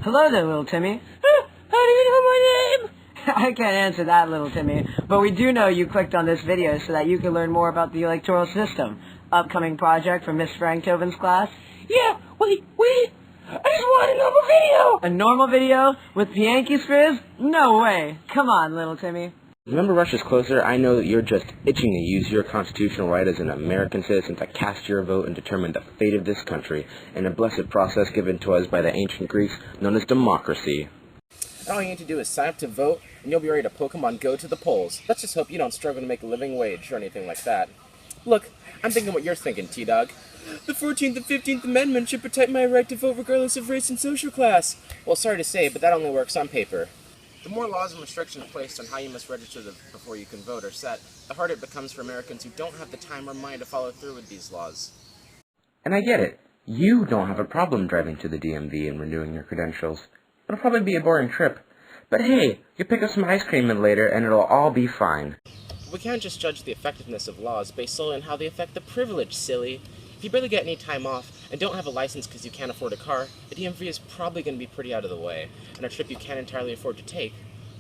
Hello there, little Timmy. How do you know my name? I can't answer that, little Timmy, but we do know you clicked on this video so that you can learn more about the electoral system. Upcoming project for Miss Franktoven's class. Yeah, wait, I just want a normal video! A normal video? With Piankhi's frizz? No way. Come on, little Timmy. Remember Russia's closer? I know that you're just itching to use your constitutional right as an American citizen to cast your vote and determine the fate of this country in a blessed process given to us by the ancient Greeks known as democracy. All you need to do is sign up to vote, and you'll be ready to Pokemon Go to the polls. Let's just hope you don't struggle to make a living wage or anything like that. Look, I'm thinking what you're thinking, T-Dog. The 14th and 15th Amendment should protect my right to vote regardless of race and social class. Well, sorry to say, but that only works on paper. The more laws and restrictions placed on how you must register before you can vote are set, the harder it becomes for Americans who don't have the time or money to follow through with these laws. And I get it. You don't have a problem driving to the DMV and renewing your credentials. It'll probably be a boring trip. But hey, you pick up some ice cream in later and it'll all be fine. We can't just judge the effectiveness of laws based solely on how they affect the privileged, silly. If you barely get any time off and don't have a license because you can't afford a car, the DMV is probably going to be pretty out of the way, and a trip you can't entirely afford to take.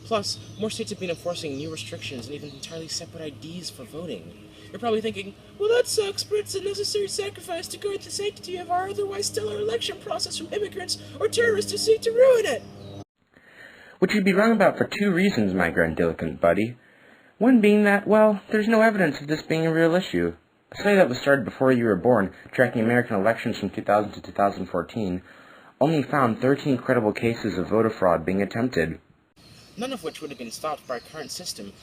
Plus, more states have been enforcing new restrictions and even entirely separate IDs for voting. You're probably thinking, well, that sucks, but it's a necessary sacrifice to guard the sanctity of our otherwise stellar election process from immigrants or terrorists who seek to ruin it. Which you'd be wrong about for two reasons, my grandiloquent buddy. One being that, well, there's no evidence of this being a real issue. A study that was started before you were born, tracking American elections from 2000 to 2014, only found 13 credible cases of voter fraud being attempted. None of which would have been stopped by our current system,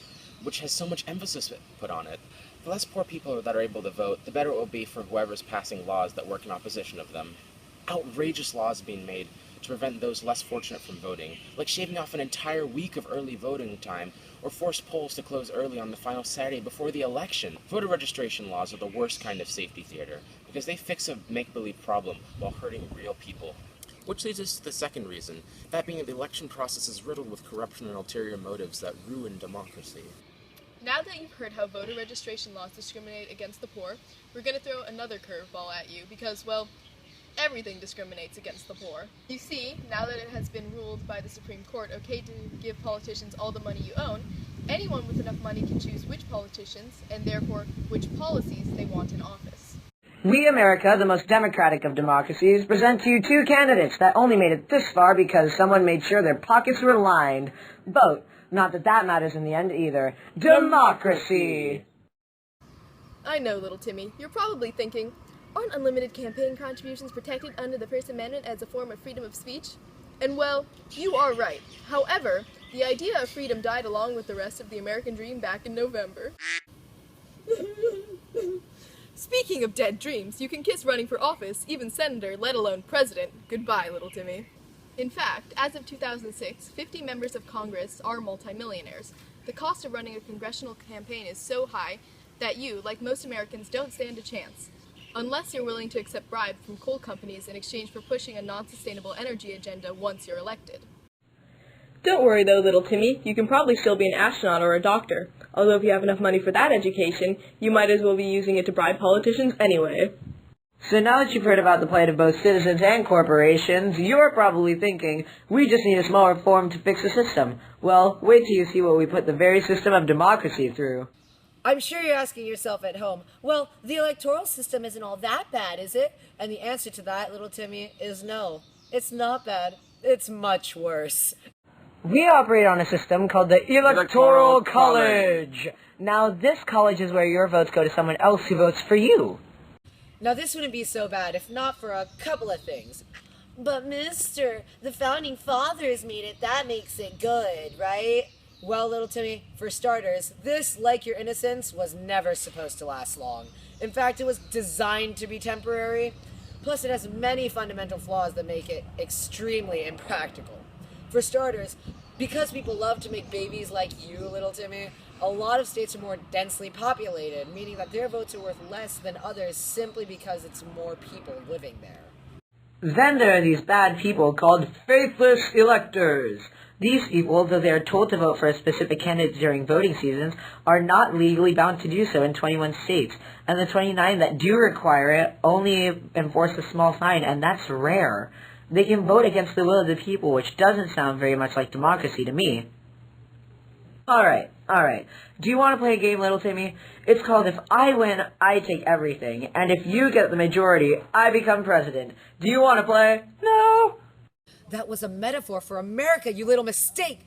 which has so much emphasis put on it. The less poor people that are able to vote, the better it will be for whoever's passing laws that work in opposition of them. Outrageous laws being made to prevent those less fortunate from voting, like shaving off an entire week of early voting time, or force polls to close early on the final Saturday before the election. Voter registration laws are the worst kind of safety theater, because they fix a make-believe problem while hurting real people. Which leads us to the second reason, that being that the election process is riddled with corruption and ulterior motives that ruin democracy. Now that you've heard how voter registration laws discriminate against the poor, we're going to throw another curveball at you because, well, everything discriminates against the poor. You see, now that it has been ruled by the Supreme Court okay to give politicians all the money you own, anyone with enough money can choose which politicians, and therefore which policies they want in office. We, America, the most democratic of democracies, present to you two candidates that only made it this far because someone made sure their pockets were lined. Vote. Not that that matters in the end either. Democracy! I know, little Timmy. You're probably thinking, aren't unlimited campaign contributions protected under the First Amendment as a form of freedom of speech? And well, you are right. However, the idea of freedom died along with the rest of the American dream back in November. Speaking of dead dreams, you can kiss running for office, even senator, let alone president. Goodbye, little Timmy. In fact, as of 2006, 50 members of Congress are multimillionaires. The cost of running a congressional campaign is so high that you, like most Americans, don't stand a chance. Unless you're willing to accept bribes from coal companies in exchange for pushing a non-sustainable energy agenda once you're elected. Don't worry though, little Timmy. You can probably still be an astronaut or a doctor. Although if you have enough money for that education, you might as well be using it to bribe politicians anyway. So now that you've heard about the plight of both citizens and corporations, you're probably thinking, we just need a smaller form to fix the system. Well, wait till you see what we put the very system of democracy through. I'm sure you're asking yourself at home, well, the electoral system isn't all that bad, is it? And the answer to that, little Timmy, is no. It's not bad. It's much worse. We operate on a system called the Electoral College. Now, this college is where your votes go to someone else who votes for you. Now, this wouldn't be so bad if not for a couple of things. But, mister, the Founding Fathers made it. That makes it good, right? Well, little Timmy, for starters, this, like your innocence, was never supposed to last long. In fact, it was designed to be temporary. Plus, it has many fundamental flaws that make it extremely impractical. For starters, because people love to make babies like you, little Timmy, a lot of states are more densely populated, meaning that their votes are worth less than others simply because it's more people living there. Then there are these bad people called faithless electors. These people, though they are told to vote for a specific candidate during voting seasons, are not legally bound to do so in 21 states, and the 29 that do require it only enforce a small fine, and that's rare. They can vote against the will of the people, which doesn't sound very much like democracy to me. Alright. Do you want to play a game, little Timmy? It's called If I Win, I Take Everything, and if you get the majority, I become president. Do you want to play? No? That was a metaphor for America, you little mistake!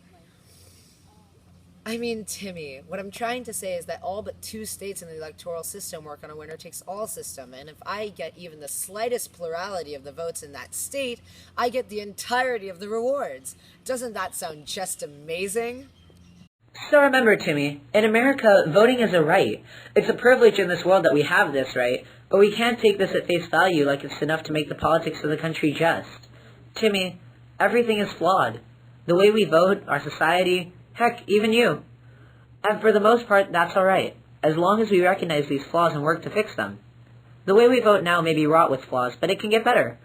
I mean, Timmy, what I'm trying to say is that all but 2 states in the electoral system work on a winner-takes-all system, and if I get even the slightest plurality of the votes in that state, I get the entirety of the rewards. Doesn't that sound just amazing? So remember, Timmy, in America, voting is a right. It's a privilege in this world that we have this right, but we can't take this at face value like it's enough to make the politics of the country just. Timmy, everything is flawed. The way we vote, our society, heck, even you. And for the most part, that's alright, as long as we recognize these flaws and work to fix them. The way we vote now may be wrought with flaws, but it can get better.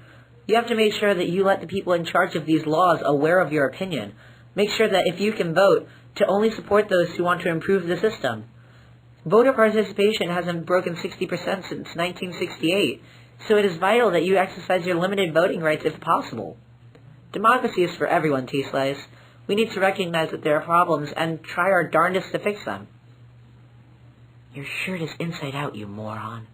You have to make sure that you let the people in charge of these laws aware of your opinion. Make sure that if you can vote, to only support those who want to improve the system. Voter participation hasn't broken 60% since 1968, so it is vital that you exercise your limited voting rights if possible. Democracy is for everyone, T-Slice. We need to recognize that there are problems and try our darndest to fix them. Your shirt is inside out, you moron.